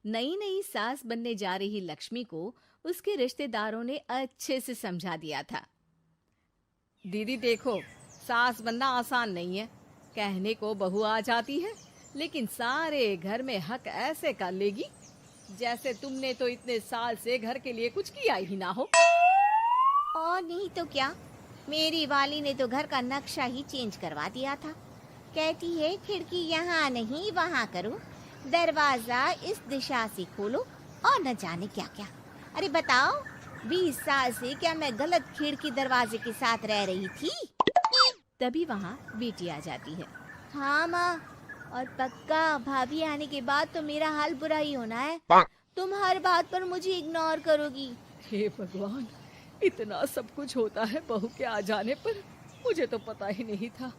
नई नई सास बनने जा रही लक्ष्मी को उसके रिश्तेदारों ने अच्छे से समझा दिया था। दीदी देखो, सास बनना आसान नहीं है। कहने को बहू आ जाती है, लेकिन सारे घर में हक ऐसे कर लेगी जैसे तुमने तो इतने साल से घर के लिए कुछ किया ही ना हो। और नहीं तो क्या, मेरी वाली ने तो घर का नक्शा ही चेंज करवा दिया था। कहती है खिड़की यहाँ नहीं वहाँ करो, दरवाजा इस दिशा से खोलो और न जाने क्या क्या। अरे बताओ, 20 साल से क्या मैं गलत खिड़की दरवाजे के साथ रह रही थी? तभी वहाँ बेटी आ जाती है। हाँ माँ, और पक्का भाभी आने के बाद तो मेरा हाल बुरा ही होना है। तुम हर बात पर मुझे इग्नोर करोगी। हे भगवान, इतना सब कुछ होता है बहू के आ जाने पर, मुझे तो पता ही नहीं था।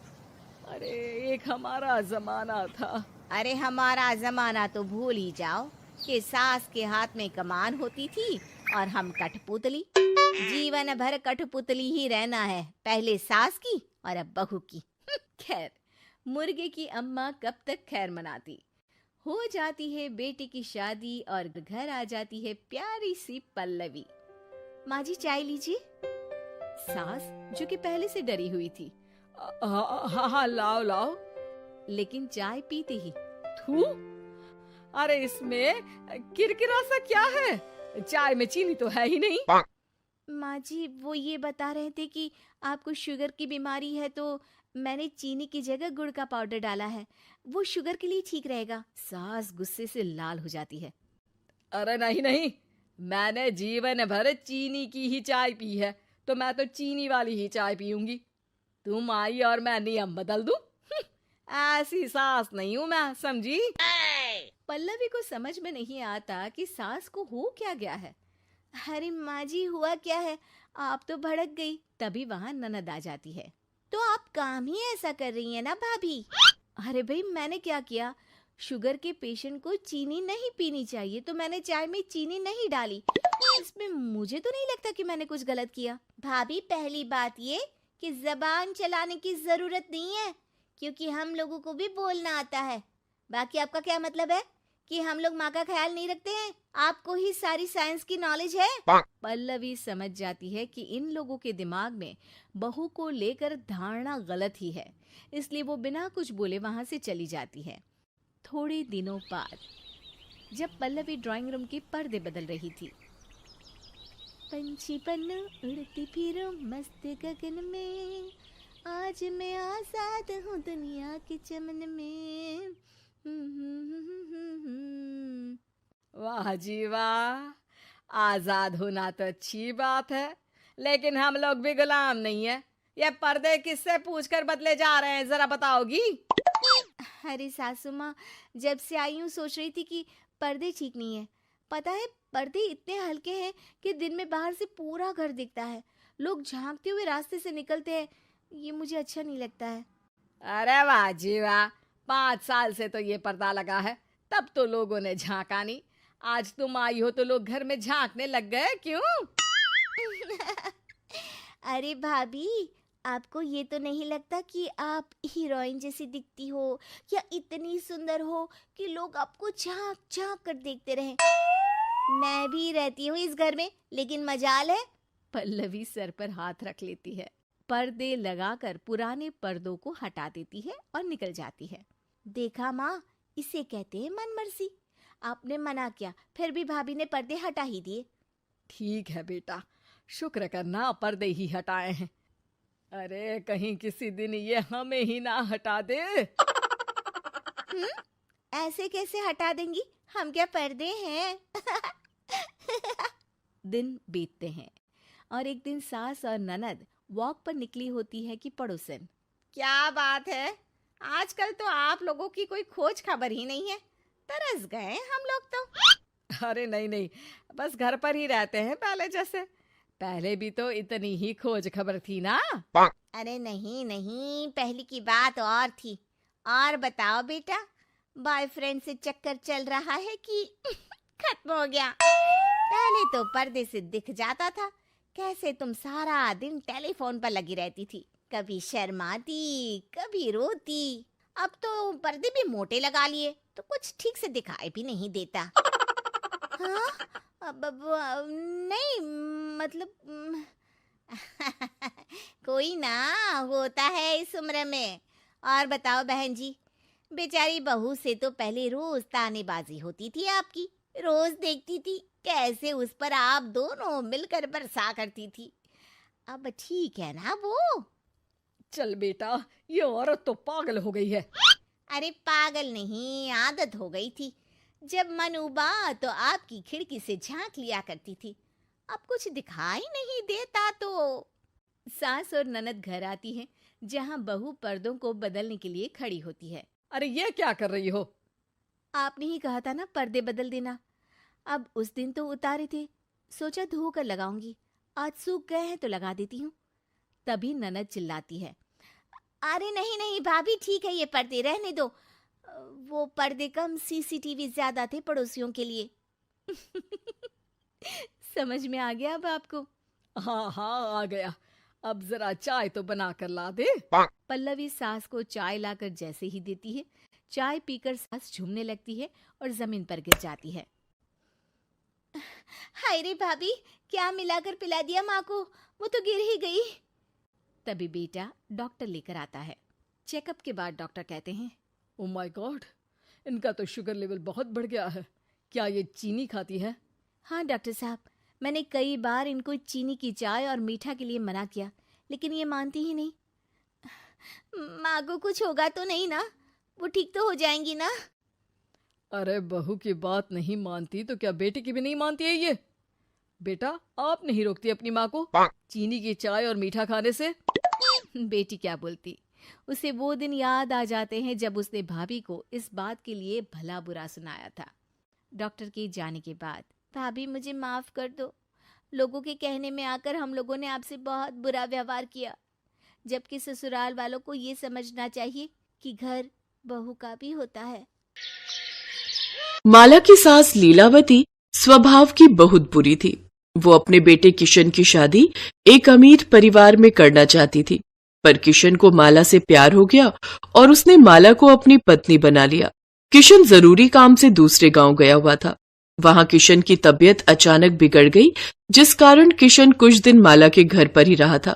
अरे एक हमारा जमाना था। अरे हमारा जमाना तो भूल ही जाओ कि सास के हाथ में कमान होती थी और हम कठपुतली। जीवन भर कठपुतली ही रहना है, पहले सास की और अब बहू की। खैर, मुर्गे की अम्मा कब तक खैर मनाती। हो जाती है बेटी की शादी और घर आ जाती है प्यारी सी पल्लवी। माँ जी चाय लीजिए। सास जो कि पहले से डरी हुई थी, हाँ हाँ लाओ लाओ, लेकिन चाय पीते ही थू, अरे इसमें किरकिरा सा क्या है? चाय में चीनी तो है ही नहीं। माँ जी वो ये बता रहे थे कि आपको शुगर की बीमारी है, तो मैंने चीनी की जगह गुड़ का पाउडर डाला है, वो शुगर के लिए ठीक रहेगा। सास गुस्से से लाल हो जाती है। अरे नहीं नहीं, मैंने जीवन भर चीनी की ही चाय पी है, तो मैं तो चीनी वाली ही चाय पीऊंगी। तुम आई और मैं नियम बदल दूं? ऐसी सास नहीं हूं मैं, समझी? पल्लवी को समझ में नहीं आता कि सास को हो क्या गया है। अरे माँ जी हुआ क्या है, आप तो भड़क गई। तभी वहां ननद आ जाती है। तो आप काम ही ऐसा कर रही हैं ना भाभी? अरे भाई मैंने क्या किया? शुगर के पेशेंट को चीनी नहीं पीनी चाहिए, तो मैंने चाय में चीनी नहीं डाली। इसमें मुझे तो नहीं लगता कि मैंने कुछ गलत किया। भाभी पहली बात ये कि जबान चलाने की जरूरत नहीं है, क्योंकि हम लोगों को भी बोलना आता है। बाकी आपका क्या मतलब है कि हम लोग माँ का ख्याल नहीं रखते हैं? आपको ही सारी साइंस की नॉलेज है। पल्लवी समझ जाती है कि इन लोगों के दिमाग में बहू को लेकर धारणा गलत ही है, इसलिए वो बिना कुछ बोले वहां से चली जाती है। थोड़े दिनों बाद जब पल्लवी ड्राइंग रूम के पर्दे बदल रही थी, पंछी पन्ना उड़ती फिरूं मस्त गगन में, आज मैं आजाद हूँ दुनिया के चमन में। वाह जी वाह, आजाद होना तो अच्छी बात है, लेकिन हम लोग भी गुलाम नहीं है। ये पर्दे किससे पूछकर बदले जा रहे हैं, जरा बताओगी? अरे सासू माँ, जब से आई हूँ सोच रही थी कि पर्दे ठीक नहीं है। पता है पर्दे इतने हल्के हैं कि दिन में बाहर से पूरा घर दिखता है, लोग झांकते हुए रास्ते से निकलते हैं, ये मुझे अच्छा नहीं लगता है। अरे वाह जी वाह, 5 साल से तो ये पर्दा लगा है, तब तो लोगों ने झांका नहीं। आज तुम आई हो तो लोग घर में झांकने लग गए, क्यों? अरे भाभी, आपको ये तो नहीं लगता कि आप हीरोइन जैसी दिखती हो या इतनी सुंदर हो कि लोग आपको झांक झांक कर देखते रहें? मैं भी रहती हूँ इस घर में, लेकिन मजाल है। पल्लवी सर पर हाथ रख लेती है, पर्दे लगाकर पुराने पर्दों को हटा देती है और निकल जाती है। देखा माँ, इसे कहते हैं मनमर्जी। आपने मना किया, फिर भी भाभी ने पर्दे हटा ही दिए। ठीक है बेटा, शुक्र करना पर्दे ही हटाए हैं। अरे कहीं किसी दिन ये हमें ही ना हटा दे। ऐसे कैसे हटा देंगी, हम क्या पर्दे हैं? दिन बीतते हैं और एक दिन सास और ननद वॉक पर निकली होती है कि पड़ोसन, क्या बात है, आजकल तो आप लोगों की कोई खोज खबर ही नहीं है। तरस गए हम लोग तो। अरे नहीं नहीं, बस घर पर ही रहते हैं पहले जैसे। पहले भी तो इतनी ही खोज खबर थी ना। अरे नहीं नहीं, पहले की बात और थी। और बताओ बेटा, बॉयफ्रेंड से चक्कर चल रहा है कि खत्म हो गया? पहले तो पर्दे से दिख जाता था कैसे तुम सारा दिन टेलीफोन पर लगी रहती थी, कभी शर्माती कभी रोती। अब तो पर्दे भी मोटे लगा लिए तो कुछ ठीक से दिखाई भी नहीं देता। हाँ, नहीं, मतलब कोई ना होता है इस उम्र में। और बताओ बहन जी, बेचारी बहू से तो पहले रोज तानेबाजी होती थी आपकी, रोज देखती थी कैसे उस पर आप दोनों मिलकर बरसा करती थी। अब ठीक है ना वो? चल बेटा, ये औरत तो पागल हो गई है। अरे पागल नहीं, आदत हो गई थी। जब मन उबा तो आपकी खिड़की से झांक लिया करती थी, अब कुछ दिखाई नहीं देता तो। सास और ननद घर आती हैं, जहां बहू पर्दों को बदलने के लिए खड़ी होती है। अरे ये क्या कर रही हो? आपने ही कहा था ना पर्दे बदल देना। अब उस दिन तो उतारे थे, सोचा धो कर लगाऊंगी, आज सूख गए हैं तो लगा देती हूँ। तभी ननद चिल्लाती है, अरे नहीं नहीं भाभी, ठीक है ये पर्दे रहने दो। वो पर्दे कम, सीसीटीवी ज्यादा थे पड़ोसियों के लिए। समझ में आ गया अब आपको? हाँ हाँ, आ गया। अब जरा चाय तो बना कर ला दे। पल्लवी सास को चाय लाकर जैसे ही देती है, चाय पीकर सास झूमने लगती है और जमीन पर गिर जाती है। हाय रे भाभी, क्या मिलाकर पिला दिया माँ को, वो तो गिर ही गई। तभी बेटा डॉक्टर लेकर आता है। चेकअप के बाद डॉक्टर कहते हैं, ओ माय गॉड, इनका तो शुगर लेवल बहुत बढ़ गया है। क्या ये चीनी खाती है? हाँ डॉक्टर साहब, मैंने कई बार इनको चीनी की चाय और मीठा के लिए मना किया, लेकिन ये मानती ही नहीं। माँ को कुछ होगा तो नहीं ना? वो ठीक तो हो जाएंगी ना? अरे बहू की बात नहीं मानती तो क्या बेटी की भी नहीं मानती है ये? बेटा, आप नहीं रोकती अपनी माँ को चीनी की चाय और मीठा खाने से? बेटी क्या बोलती, उसे वो दिन याद आ जाते हैं जब उसने भाभी को इस बात के लिए भला बुरा सुनाया था। डॉक्टर के जाने के बाद, भाभी मुझे माफ कर दो, लोगों के कहने में आकर हम लोगों ने आपसे बहुत बुरा व्यवहार किया, जबकि ससुराल वालों को ये समझना चाहिए कि घर बहू का भी होता है। माला की सास लीलावती स्वभाव की बहुत बुरी थी। वो अपने बेटे किशन की शादी एक अमीर परिवार में करना चाहती थी, पर किशन को माला से प्यार हो गया और उसने माला को अपनी पत्नी बना लिया। किशन जरूरी काम से दूसरे गांव गया हुआ था। वहां किशन की तबीयत अचानक बिगड़ गई, जिस कारण किशन कुछ दिन माला के घर पर ही रहा था।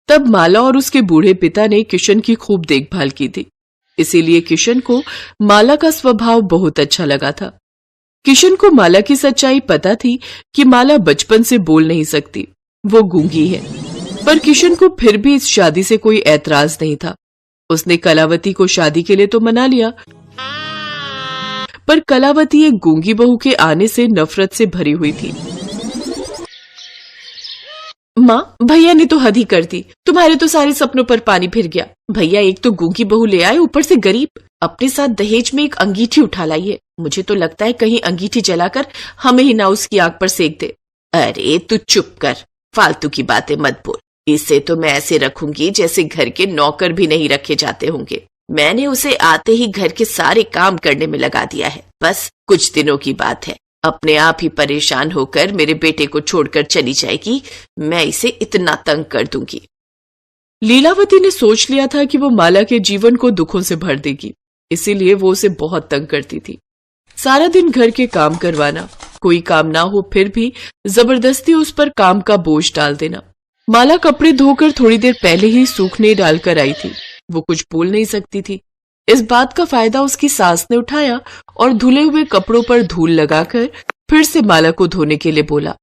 तब माला और उसके बूढ़े पिता ने किशन की खूब देखभाल की थी, इसीलिए किशन को माला का स्वभाव बहुत अच्छा लगा था। किशन को माला की सच्चाई पता थी कि माला बचपन से बोल नहीं सकती, वो गूंगी है, पर किशन को फिर भी इस शादी से कोई ऐतराज नहीं था। उसने कलावती को शादी के लिए तो मना लिया, पर कलावती एक गूंगी बहू के आने से नफरत से भरी हुई थी। माँ, भैया ने तो हद ही कर दी, तुम्हारे तो सारे सपनों पर पानी फिर गया। भैया एक तो गूंगी बहू ले आए, ऊपर से गरीब, अपने साथ दहेज में एक अंगीठी उठा लाई है। मुझे तो लगता है कहीं अंगीठी जलाकर हमें ही ना उसकी आग पर सेक दे। अरे तू चुप कर, फालतू की बातें मत बोल। इसे तो मैं ऐसे रखूंगी जैसे घर के नौकर भी नहीं रखे जाते होंगे। मैंने उसे आते ही घर के सारे काम करने में लगा दिया है। बस कुछ दिनों की बात है, अपने आप ही परेशान होकर मेरे बेटे को छोड़कर चली जाएगी। मैं इसे इतना तंग कर दूंगी। लीलावती ने सोच लिया था कि वो माला के जीवन को दुखों से भर देगी, इसीलिए वो उसे बहुत तंग करती थी। सारा दिन घर के काम करवाना, कोई काम ना हो फिर भी जबरदस्ती उस पर काम का बोझ डाल देना। माला कपड़े धोकर थोड़ी देर पहले ही सूखने डालकर आई थी, वो कुछ बोल नहीं सकती थी। इस बात का फायदा उसकी सास ने उठाया और धुले हुए कपड़ों पर धूल लगाकर फिर से माला को धोने के लिए बोला।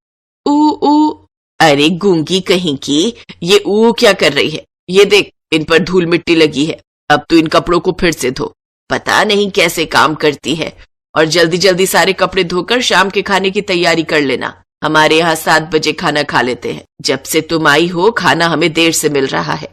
ऊ ऊ, अरे गूंगी कहीं की, ये ऊ क्या कर रही है? ये देख, इन पर धूल मिट्टी लगी है। अब तू इन कपड़ों को फिर से धो। पता नहीं कैसे काम करती है। और जल्दी जल्दी सारे कपड़े धोकर शाम के खाने की तैयारी कर लेना। हमारे यहाँ 7 बजे खाना खा लेते हैं। जब से तुम आई हो खाना हमें देर से मिल रहा है।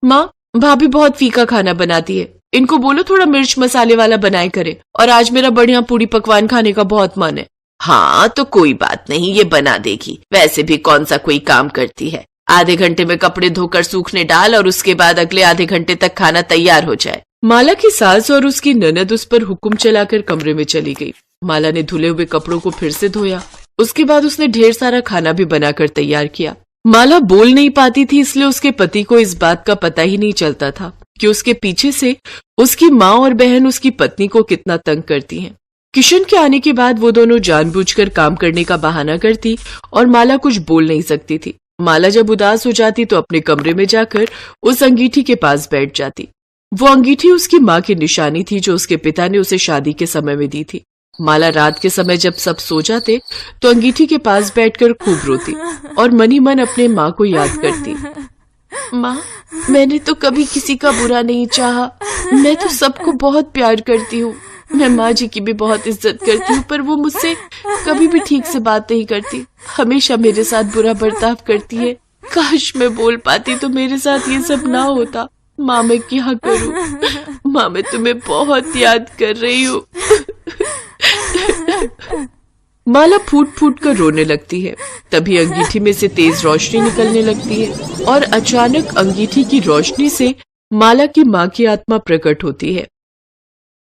माँ, भाभी बहुत फीका खाना बनाती है, इनको बोलो थोड़ा मिर्च मसाले वाला बनाए करे। और आज मेरा बढ़िया पूरी पकवान खाने का बहुत मन है। हाँ तो कोई बात नहीं, ये बना देगी। वैसे भी कौन सा कोई काम करती है। आधे घंटे में कपड़े धोकर सूखने डाल और उसके बाद अगले आधे घंटे तक खाना तैयार हो जाए। माला की सास और उसकी ननद उस पर हुक्म चलाकर कमरे में चली गई। माला ने धुले हुए कपड़ों को फिर से धोया। उसके बाद उसने ढेर सारा खाना भी बनाकर तैयार किया। माला बोल नहीं पाती थी, इसलिए उसके पति को इस बात का पता ही नहीं चलता था कि उसके पीछे से उसकी माँ और बहन उसकी पत्नी को कितना तंग करती हैं। किशन के आने के बाद वो दोनों जानबूझकर काम करने का बहाना करती और माला कुछ बोल नहीं सकती थी। माला जब उदास हो जाती तो अपने कमरे में जाकर उस अंगीठी के पास बैठ जाती। वो अंगीठी उसकी माँ की निशानी थी जो उसके पिता ने उसे शादी के समय में दी थी। माला रात के समय जब सब सो जाते तो अंगीठी के पास बैठकर खूब रोती और मन ही मन अपने माँ को याद करती। माँ, मैंने तो कभी किसी का बुरा नहीं चाहा, मैं तो सबको बहुत प्यार करती हूँ। मैं माँ जी की भी बहुत इज्जत करती हूँ, पर वो मुझसे कभी भी ठीक से बात नहीं करती, हमेशा मेरे साथ बुरा बर्ताव करती है। काश मैं बोल पाती तो मेरे साथ ये सब ना होता। माँ, मैं क्या करूँ? माँ, मैं तुम्हें बहुत याद कर रही हूँ। माला फूट फूट कर रोने लगती है। तभी अंगीठी में से तेज रोशनी निकलने लगती है और अचानक अंगीठी की रोशनी से माला की माँ की आत्मा प्रकट होती है।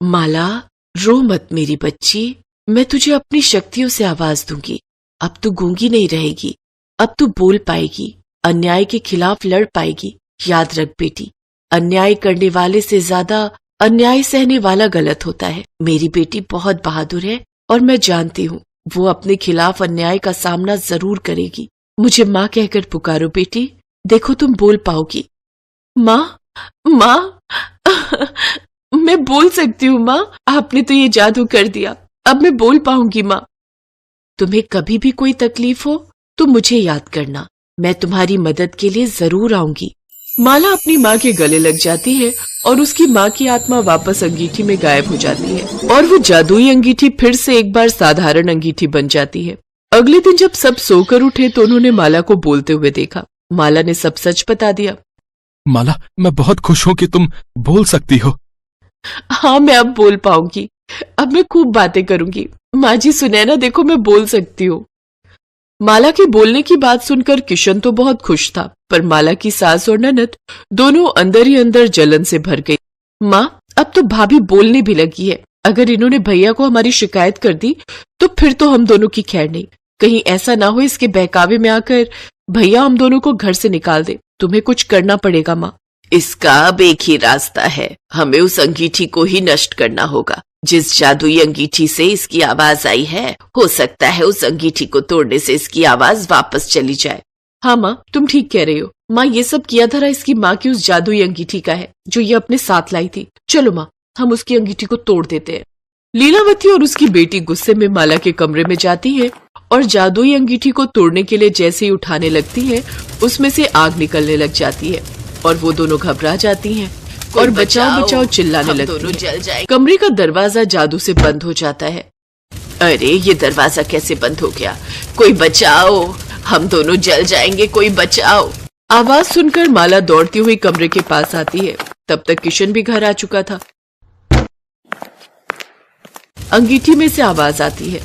माला, रो मत मेरी बच्ची, मैं तुझे अपनी शक्तियों से आवाज दूंगी। अब तू गूंगी नहीं रहेगी, अब तू बोल पाएगी, अन्याय के खिलाफ लड़ पाएगी। याद रख बेटी, अन्याय करने वाले से ज्यादा अन्याय सहने वाला गलत होता है। मेरी बेटी बहुत बहादुर है और मैं जानती हूँ वो अपने खिलाफ अन्याय का सामना जरूर करेगी। मुझे माँ कहकर पुकारो बेटी, देखो तुम बोल पाओगी। माँ, माँ, मैं बोल सकती हूँ माँ, आपने तो ये जादू कर दिया, अब मैं बोल पाऊंगी माँ। तुम्हें कभी भी कोई तकलीफ हो तो मुझे याद करना, मैं तुम्हारी मदद के लिए जरूर आऊंगी। माला अपनी माँ के गले लग जाती है और उसकी माँ की आत्मा वापस अंगीठी में गायब हो जाती है और वो जादुई अंगीठी फिर से एक बार साधारण अंगीठी बन जाती है। अगले दिन जब सब सोकर उठे तो उन्होंने माला को बोलते हुए देखा। माला ने सब सच बता दिया। माला, मैं बहुत खुश हूँ कि तुम बोल सकती हो। हाँ, मैं अब बोल पाऊंगी, अब मैं खूब बातें करूंगी। माँ जी सुनैना, देखो मैं बोल सकती हूँ। माला के बोलने की बात सुनकर किशन तो बहुत खुश था, पर माला की सास और ननद दोनों अंदर ही अंदर जलन से भर गई। माँ, अब तो भाभी बोलने भी लगी है। अगर इन्होंने भैया को हमारी शिकायत कर दी तो फिर तो हम दोनों की खैर नहीं। कहीं ऐसा ना हो इसके बहकावे में आकर भैया हम दोनों को घर से निकाल दे। तुम्हें कुछ करना पड़ेगा माँ। इसका अब एक ही रास्ता है, हमें उस अंगीठी को ही नष्ट करना होगा। जिस जादुई अंगीठी से इसकी आवाज आई है, हो सकता है उस अंगीठी को तोड़ने से इसकी आवाज वापस चली जाए। हाँ माँ, तुम ठीक कह रही हो। माँ, ये सब किया धरा इसकी माँ की उस जादुई अंगीठी का है जो ये अपने साथ लाई थी। चलो माँ, हम उसकी अंगीठी को तोड़ देते हैं। लीलावती और उसकी बेटी गुस्से में माला के कमरे में जाती है और जादुई अंगीठी को तोड़ने के लिए जैसे ही उठाने लगती है, उसमें से आग निकलने लग जाती है और वो दोनों घबरा जाती हैं और बचाओ बचाओ चिल्लाने लगती हैं। कमरे का दरवाजा जादू से बंद हो जाता है। अरे, ये दरवाजा कैसे बंद हो गया? कोई बचाओ, हम दोनों जल जाएंगे, कोई बचाओ। आवाज सुनकर माला दौड़ती हुई कमरे के पास आती है। तब तक किशन भी घर आ चुका था। अंगीठी में से आवाज आती है,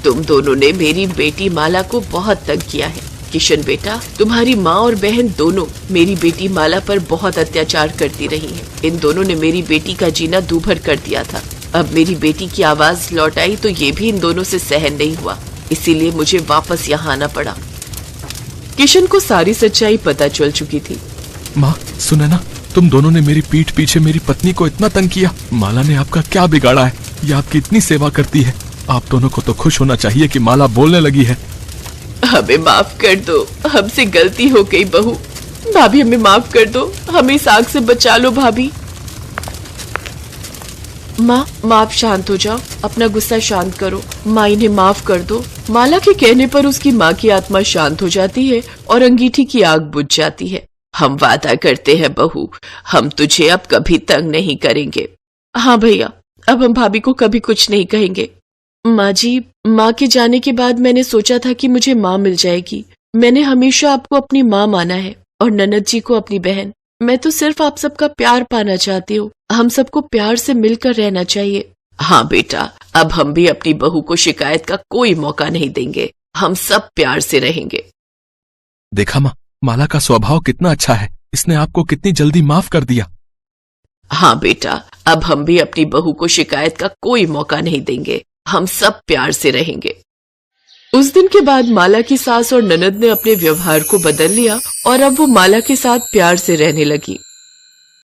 तुम दोनों ने मेरी बेटी माला को बहुत तंग किया है। किशन बेटा, तुम्हारी माँ और बहन दोनों मेरी बेटी माला पर बहुत अत्याचार करती रही हैं। इन दोनों ने मेरी बेटी का जीना दूभर कर दिया था। अब मेरी बेटी की आवाज लौट आई तो ये भी इन दोनों से सहन नहीं हुआ, इसीलिए मुझे वापस यहाँ आना पड़ा। किशन को सारी सच्चाई पता चल चुकी थी। माँ, सुने ना, तुम दोनों ने मेरी पीठ पीछे मेरी पत्नी को इतना तंग किया। माला ने आपका क्या बिगाड़ा है? ये आपकी इतनी सेवा करती है। आप दोनों को तो खुश होना चाहिए कि माला बोलने लगी है। हमें माफ कर दो, हमसे गलती हो गई बहू। भाभी, हमें माफ कर दो, हमें इस आग से बचा लो भाभी। माँ, आप शांत हो जाओ, अपना गुस्सा शांत करो। माँ, इन्हें माफ कर दो। माला के कहने पर उसकी माँ की आत्मा शांत हो जाती है और अंगीठी की आग बुझ जाती है। हम वादा करते हैं बहू, हम तुझे अब कभी तंग नहीं करेंगे। हाँ भैया, अब हम भाभी को कभी कुछ नहीं कहेंगे। माँ जी, माँ के जाने के बाद मैंने सोचा था कि मुझे माँ मिल जाएगी। मैंने हमेशा आपको अपनी माँ माना है और ननद जी को अपनी बहन। मैं तो सिर्फ आप सबका प्यार पाना चाहती हूँ। हम सबको प्यार से मिलकर रहना चाहिए। हाँ बेटा, अब हम भी अपनी बहू को शिकायत का कोई मौका नहीं देंगे। हम सब प्यार से रहेंगे। देखा माँ, माला का स्वभाव कितना अच्छा है। इसने आपको कितनी जल्दी माफ कर दिया। हाँ बेटा, अब हम भी अपनी बहू को शिकायत का कोई मौका नहीं देंगे। हम सब प्यार से रहेंगे। उस दिन के बाद माला की सास और ननद ने अपने व्यवहार को बदल लिया और अब वो माला के साथ प्यार से रहने लगी।